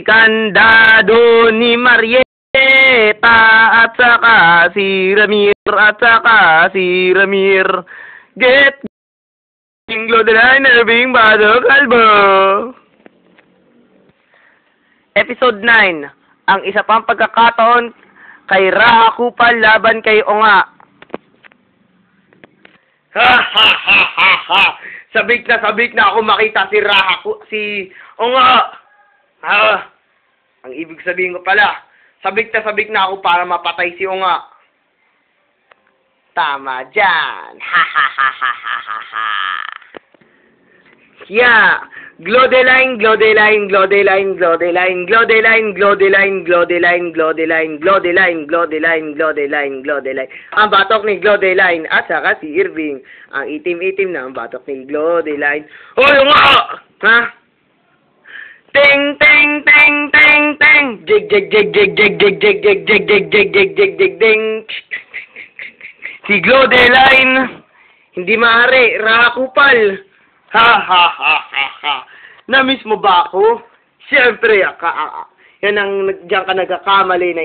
Kandado ni Marieta at saka si Ramir. Get Glodeline Irving Bado Calvo. Episode 9. Ang isa pang pagkakataon kay Raha Kupal laban kay Onga. Ha. Sabik na ako makita si Onga. Ang ibig sabihin ko pala, sabik na ako para mapatay si Onga. Tama dyan. Yeah. Glodeline. Ang batok ni Glodeline at saka si Irving. Ang itim-itim na ang batok ni Glodeline. Hoy, Onga! Ha? Ting. Jig. Si Glodeline, hindi maaari, Raha Kupal. Ha. Na-miss mo ba ako? Siyempre, yan ang diyan ka nagkakamali na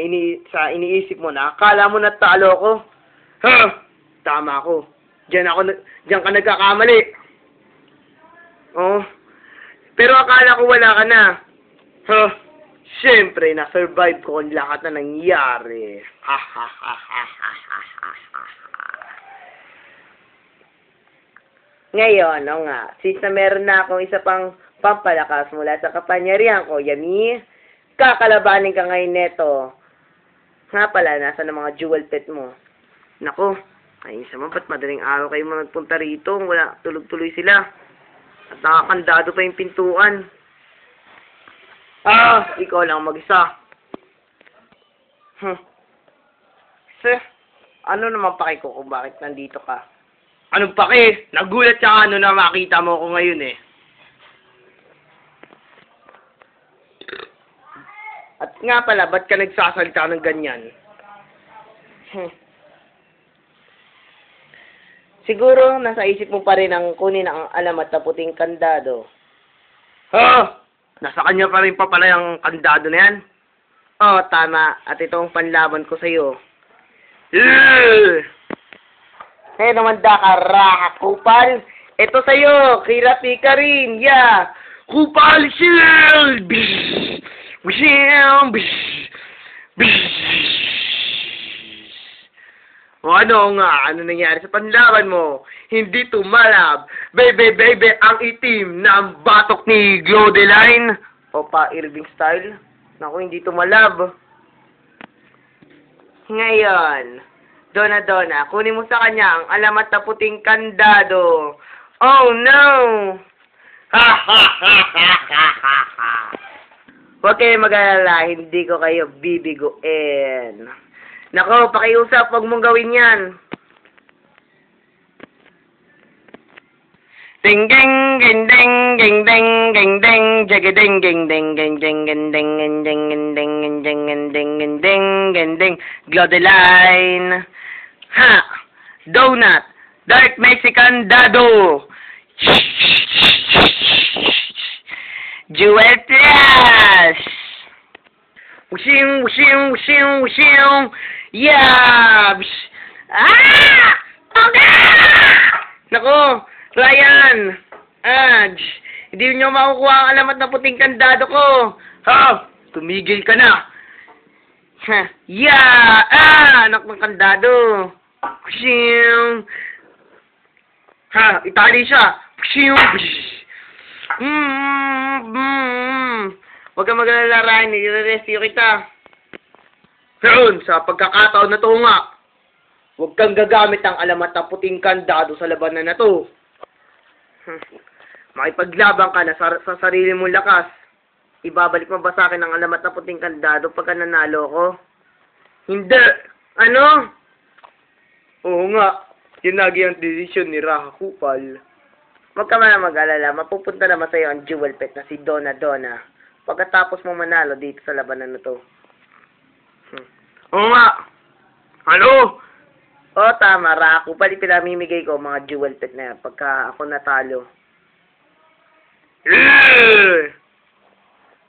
iniisip mo na. Akala mo na talo ko? Ha? Tama ako. Diyan ka nagkakamali. Oh. Pero akala ko wala ka na. Huh. Siyempre, na-survive ko ang lahat na nangyari. Ngayon, since na meron na akong isa pang pampalakas mula sa kapangyarihan ko, Yami, kakalabanin ka ngayon neto. Nga pala, nasa ng mga jewel pet mo? Nako, ay isa man, ba't madaling araw kayo magpunta rito? Wala, tulog-tuloy sila. At nakakandado pa yung pintuan. Ikaw lang mag-isa. Ano naman paki ko kung bakit nandito ka? Anong paki? Nagulat siya na makita mo ko ngayon eh. At nga pala, ba't ka nagsasalita ng ganyan? Siguro, nasa isip mo pa rin ang kunin ang alamat na puting kandado. Nasa kanya pa rin pa pala yung kandado na yan? Tama. At ito ang panlaban ko sa'yo. Ngayon naman ka, Raha Kupal. Ito sa'yo, kirapi ka rin. Yeah. Kupal shield! Ano nangyari sa panlaban mo? Hindi tumalab. Baby, ang itim na ang batok ni Glodeline. Opa, Irving style. Naku, hindi tumalab. Ngayon, Donna, kunin mo sa kanya ang alamat na puting kandado. Oh, no! Huwag kayo mag-alala, hindi ko kayo bibiguin. Nako, pakiusap, huwag mong gawin yan. Ding Glodeline. Ha! Donut. Dark Mexican Dado. Jewel Plus. Wushing. Yeah! Nako, Ryan! Hindi nyo makukuha ang alamat na puting kandado ko. Tumigil ka na. Yeah! Anak ng kandado. Itali siya. Huwag kang mag-alala, Ryan. I-rescue kita. Pero sa pagkakataon na to nga, huwag kang gagamit ng alamat na puting kandado sa labanan na to. Makipaglaban ka na sa sarili mong lakas. Ibabalik mo ba sa akin ang alamat na puting kandado pagka nanalo ko? Hindi! Ano? Oo nga. Yun lagi ang desisyon ni Raha Kupal. Huwag ka man mag-alala. Mapupunta naman sa'yo ang jewel pet na si Donna. Pagkatapos mo manalo dito sa labanan na to. Oo nga. Ano? Tama, Raha Kupal. Pinamimigay ko mga jewel pet na yan pagka ako natalo.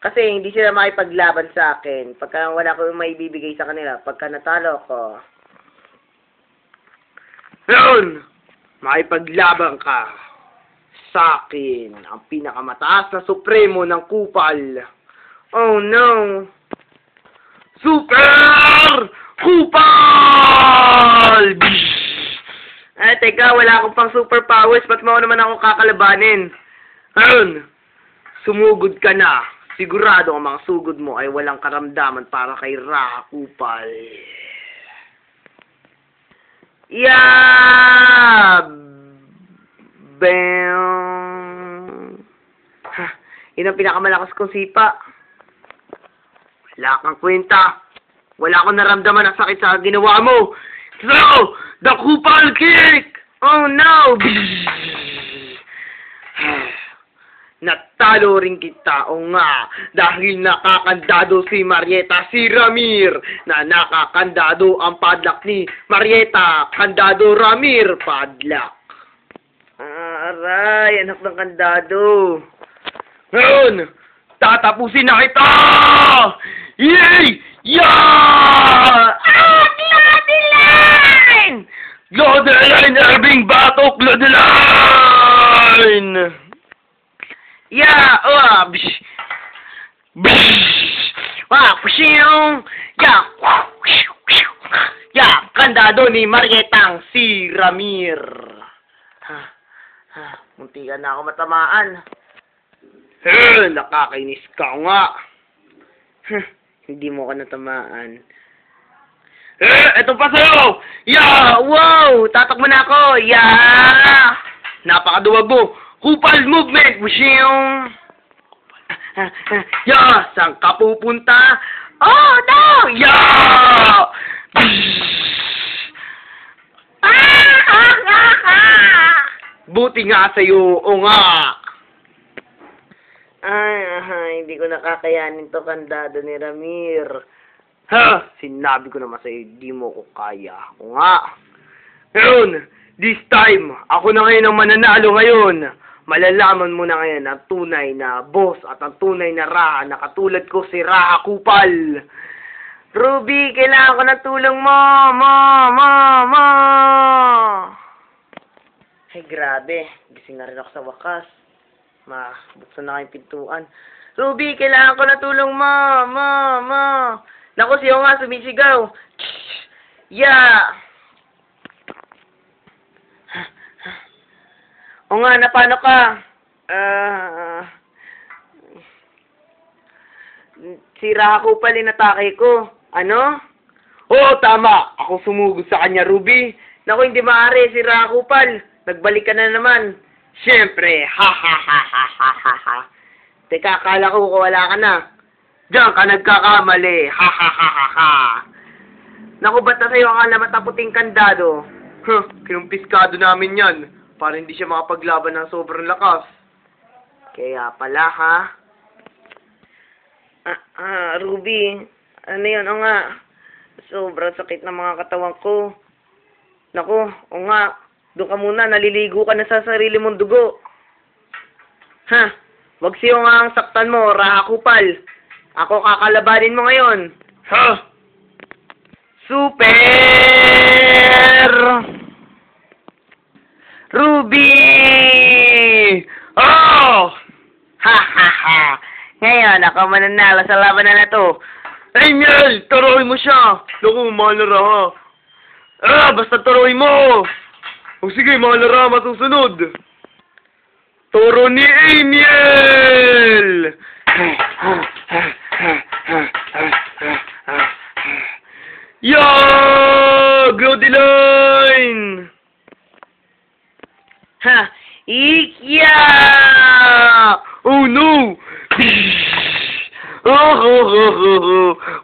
Kasi hindi sila makipaglaban sa akin. Pagka wala ko yung maibibigay sa kanila. Pagka natalo ko. Ngayon, makipaglaban ka sa akin. Ang pinakamataas na supremo ng kupal. Oh no! Super Kupal! Teka, wala akong pang superpowers. Ba't mo naman ako kakalabanin? Ngayon, sumugod ka na. Sigurado ang mga sugod mo ay walang karamdaman para kay Ra Kupal. Yeah! Bam! Yun ang pinakamalakas kong sipa. Wala kang kwenta. Wala akong naramdaman ang sakit sa ginawa mo. So, the Kupal Kick! Oh no! Natalo rin kita, o nga, dahil nakakandado si Marieta, si Ramir, na nakakandado ang padlock ni Marieta, kandado Ramir, padlock. Aray, anak ng kandado. Ngayon, tatapusin na kita! Yay! Yeah! Bloodline! Bloodline, Irving Batok, Bloodline! Yeah, bish, bish, pshiyong, kandado ni Marietang si Ramir. Muntikan na ako matamaan. Nakakainis ka nga. Hindi mo ka natamaan. Eto pa sa'yo! Wow! Tatakbo na ako! Napakaduwag mo! Kupal movement! Busyong! Saan ka pupunta? Oh, no! Buti nga sa'yo, o nga! Hindi ko nakakayanin to, kandado ni Ramir. Sinabi ko naman sa'yo, di mo ko kaya. O nga! Ngayon, this time, ako na ngayon ang mananalo ngayon. Malalaman mo na ngayon ang tunay na boss at ang tunay na Ra na katulad ko si Ra Kupal. Ruby, kailangan ko ng tulong mo! Ay, grabe. Gising na rin ako sa wakas. Buksan na kayong pintuan. Ruby, kailangan ko ng tulong mo! Naku, siya nga, sumisigaw. O nga, na paano ka? Si Ra Kupal inatake ko. Ano? Oo, tama. Ako sumugod sa kanya, Ruby. Naku, hindi maaari. Si Ra Kupal. Nagbalik ka na naman. Siyempre. Teka, akala ko wala ka na. Diyan ka nagkakamali. Naku, ba't na sa'yo ang mataputing kandado? Kinumpiskado namin yan. Para hindi siya makapaglaban ng sobrang lakas. Kaya pala, ha? Ruby. Ano yun? O nga. Sobrang sakit ng mga katawan ko. Naku, o nga. Doon ka muna. Naliligo ka na sa sarili mong dugo. Wag siyo nga ang saktan mo, Ra Kupal. Ako kakalabanin mo ngayon. Super Ruby! Oh! Ngayon, ako mananalo sa laban na to. Ay, Miel! Turuin mo siya! Naku, mahal na Ra, ha? Basta turuin mo! O sige, mahal na Ra, masusunod! Turo ni Amiel! Glodyline! Ikya! Oh no!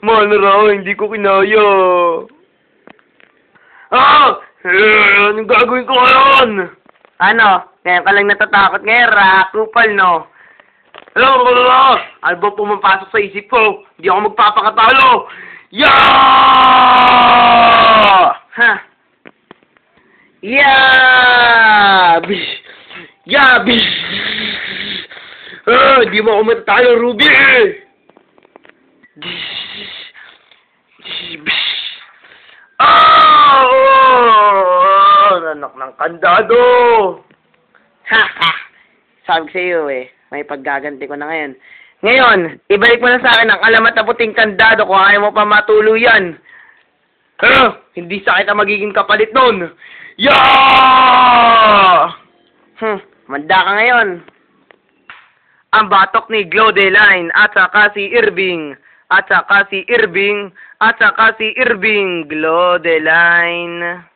Mahal na Ra, hindi ko kinaya. Anong gagawin ko ngayon? Ano? Kaya ka lang natatakot ngayon, Ra Kupal, no? Ano ba pumapasok sa isip ko? Hindi ako magpapakatalo! Di mo ako matatalo, Ruby! batok ng kandado! Ha ha! Sabi ko sa iyo may paggaganti ko na ngayon. Ngayon, ibalik mo na sa akin ang alamat na puting kandado kung ayaw mo pa matuluyan. Hindi sa kita magiging kapalit nun. Yeah! Manda ka ngayon. Ang batok ni Glodeline at saka si Irving. At saka si Irving. At saka si Irving. Glodeline.